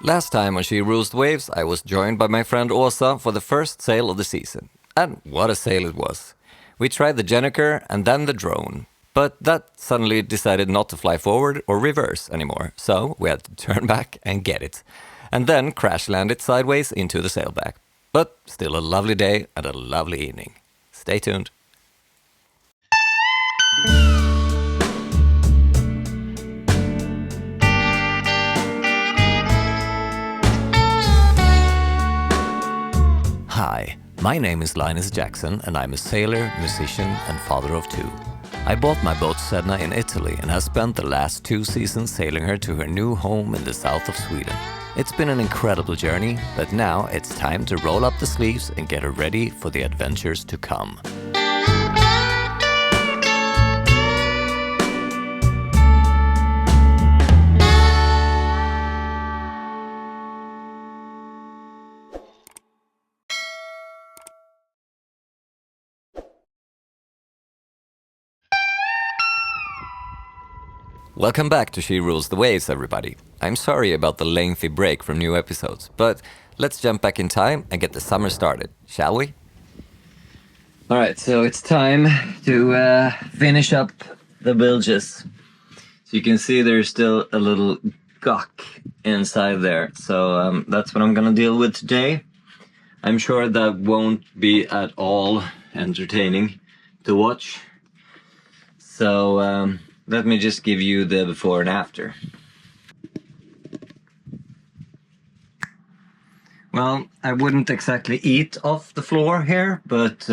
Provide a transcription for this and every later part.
Last time on She Rules the Waves, I was joined by my friend Åsa for the first sail of the season. And what a sail it was. We tried the Jenniker and then the drone. But that suddenly decided not to fly forward or reverse anymore, so we had to turn back and get it. And then crash land it sideways into the sailback. But still a lovely day and a lovely evening. Stay tuned. Hi, my name is Linus Jackson and I'm a sailor, musician and father of two. I bought my boat Sedna in Italy and have spent the last 2 seasons sailing her to her new home in the south of Sweden. It's been an incredible journey, but now it's time to roll up the sleeves and get her ready for the adventures to come. Welcome back to She Rules the Waves, everybody. I'm sorry about the lengthy break from new episodes, but let's jump back in time and get the summer started, shall we? Alright, so it's time to finish up the bilges. So you can see there's still a little gawk inside there, so that's what I'm gonna deal with today. I'm sure that won't be at all entertaining to watch. So let me just give you the before and after. Well, I wouldn't exactly eat off the floor here, but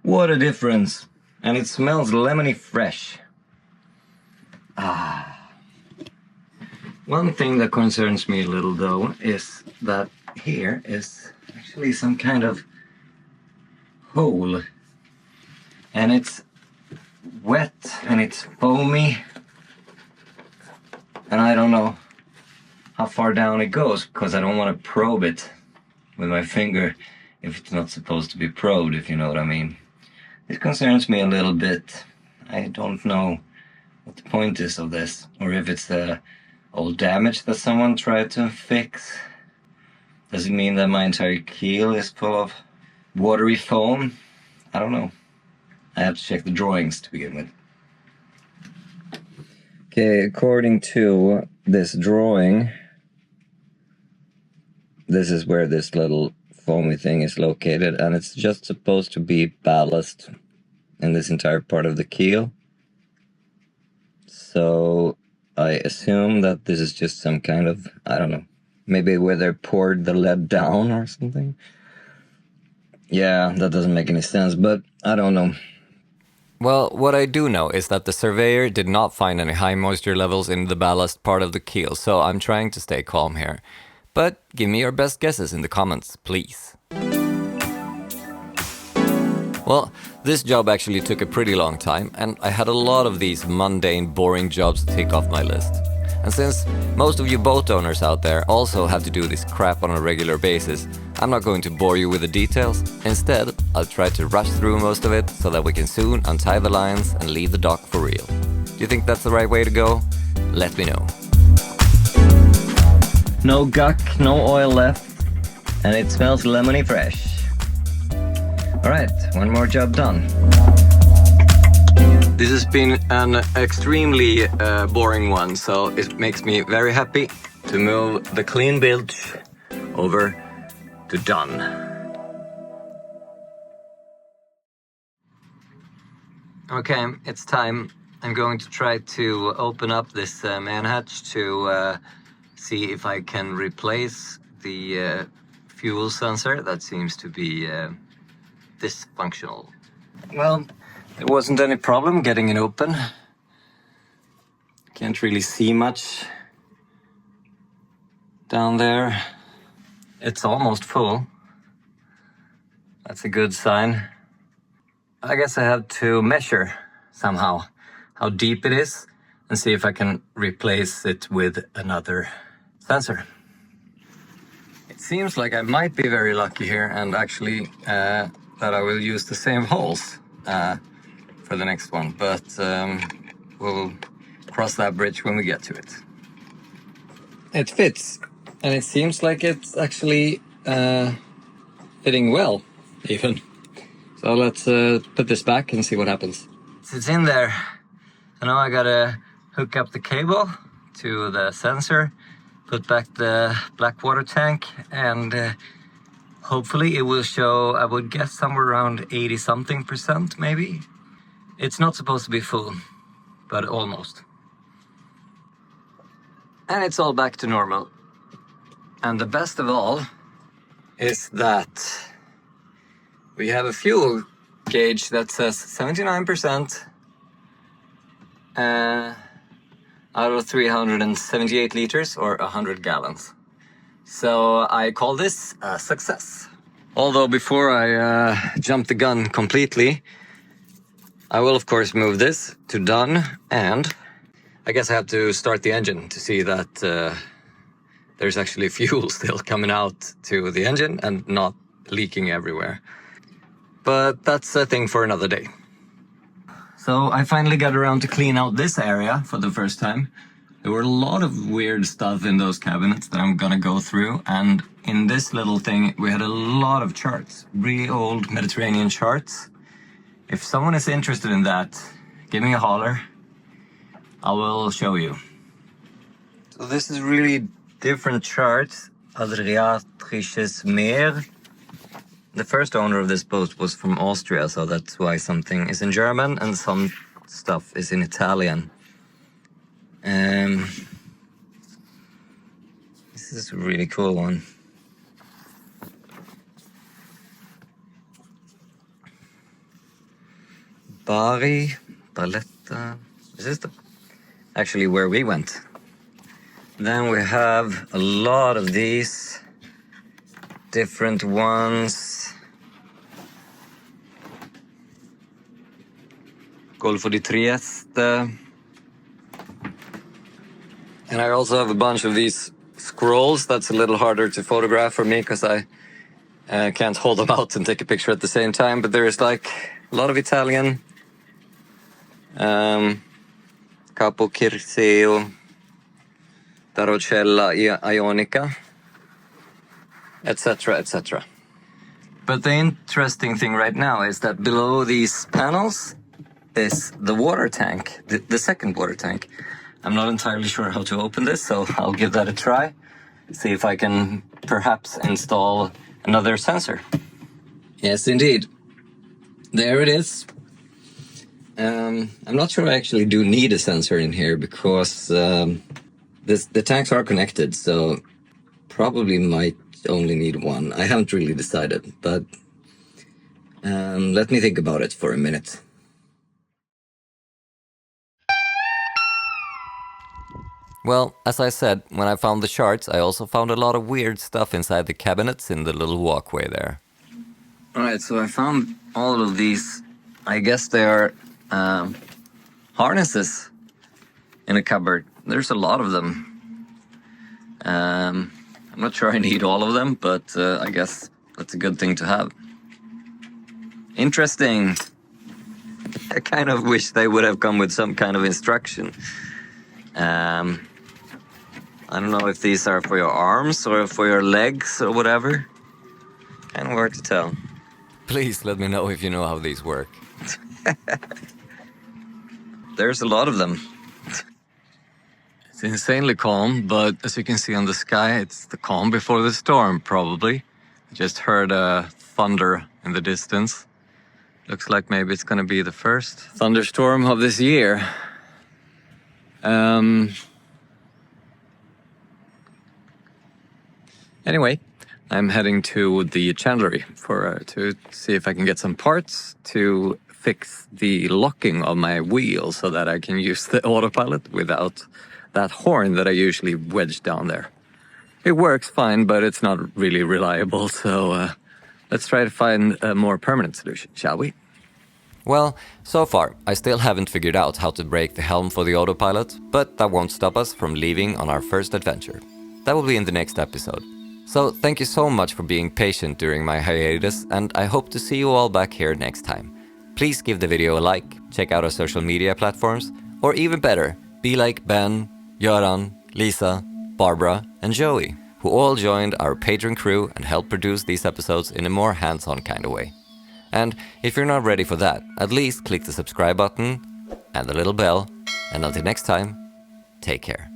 what a difference. And it smells lemony fresh. One thing that concerns me a little though is that here is actually some kind of hole. And it's wet and it's foamy. And I don't know how far down it goes because I don't want to probe it with my finger if it's not supposed to be probed, if you know what I mean. It concerns me a little bit. I don't know what the point is of this, or if it's the old damage that someone tried to fix. Does it mean that my entire keel is full of watery foam? I don't know. I have to check the drawings to begin with. Okay, according to this drawing, this is where this little foamy thing is located, and it's just supposed to be ballast in this entire part of the keel. So I assume that this is just some kind of, I don't know, maybe where they poured the lead down or something. Yeah, that doesn't make any sense, but I don't know. Well, what I do know is that the surveyor did not find any high moisture levels in the ballast part of the keel, so I'm trying to stay calm here. But give me your best guesses in the comments, please. Well, this job actually took a pretty long time, and I had a lot of these mundane, boring jobs to tick off my list. And since most of you boat owners out there also have to do this crap on a regular basis, I'm not going to bore you with the details. Instead, I'll try to rush through most of it so that we can soon untie the lines and leave the dock for real. Do you think that's the right way to go? Let me know. No guck, no oil left, and it smells lemony fresh. Alright, one more job done. This has been an extremely boring one, so it makes me very happy to move the clean bilge over to done. Okay, it's time. I'm going to try to open up this man hatch to see if I can replace the fuel sensor that seems to be dysfunctional. Well, there wasn't any problem getting it open. Can't really see much down there. It's almost full. That's a good sign. I guess I have to measure somehow how deep it is and see if I can replace it with another sensor. It seems like I might be very lucky here and actually that I will use the same holes for the next one, but we'll cross that bridge when we get to it. It fits. And it seems like it's actually fitting well, even. So let's put this back and see what happens. It's in there. So now I gotta hook up the cable to the sensor, put back the black water tank, and hopefully it will show, I would guess, somewhere around 80-something% maybe. It's not supposed to be full, but almost. And it's all back to normal. And the best of all is that we have a fuel gauge that says 79% out of 378 liters or 100 gallons. So I call this a success. Although before I jump the gun completely, I will of course move this to done, and I guess I have to start the engine to see that there's actually fuel still coming out to the engine and not leaking everywhere. But that's a thing for another day. So I finally got around to clean out this area for the first time. There were a lot of weird stuff in those cabinets that I'm gonna go through, and in this little thing we had a lot of charts, really old Mediterranean charts. If someone is interested in that, give me a holler. I will show you. So this is really different charts. Adriatisches Meer. The first owner of this boat was from Austria, so that's why something is in German and some stuff is in Italian. This is a really cool one. Bari, Valletta. This is actually where we went. Then we have a lot of these different ones. Golfo di Trieste. And I also have a bunch of these scrolls. That's a little harder to photograph for me because I can't hold them out and take a picture at the same time. But there's like a lot of Italian. Capo Circeo, Tarocella Ionica, etc., etc. But the interesting thing right now is that below these panels is the water tank, the second water tank. I'm not entirely sure how to open this, so I'll give that a try. See if I can perhaps install another sensor. Yes, indeed. There it is. I'm not sure I actually do need a sensor in here because the tanks are connected, so probably might only need one. I haven't really decided, but let me think about it for a minute. Well, as I said, when I found the charts, I also found a lot of weird stuff inside the cabinets in the little walkway there. Alright, so I found all of these. I guess they are harnesses in a cupboard. There's a lot of them. I'm not sure I need all of them, but I guess that's a good thing to have. Interesting. I kind of wish they would have come with some kind of instruction. I don't know if these are for your arms or for your legs or whatever. Kind of hard to tell. Please let me know if you know how these work. There's a lot of them. It's insanely calm, but as you can see on the sky, it's the calm before the storm, probably. I just heard thunder in the distance. Looks like maybe it's gonna be the first thunderstorm of this year. Anyway, I'm heading to the chandlery to see if I can get some parts to fix the locking of my wheel so that I can use the autopilot without that horn that I usually wedge down there. It works fine, but it's not really reliable, so let's try to find a more permanent solution, shall we? Well, so far, I still haven't figured out how to break the helm for the autopilot, but that won't stop us from leaving on our first adventure. That will be in the next episode. So thank you so much for being patient during my hiatus, and I hope to see you all back here next time. Please give the video a like, check out our social media platforms, or even better, be like Ben, Göran, Lisa, Barbara, and Joey, who who all joined our Patreon crew and helped produce these episodes in a more hands-on kind of way. And if you're not ready for that, at least click the subscribe button and the little bell. And until next time, take care.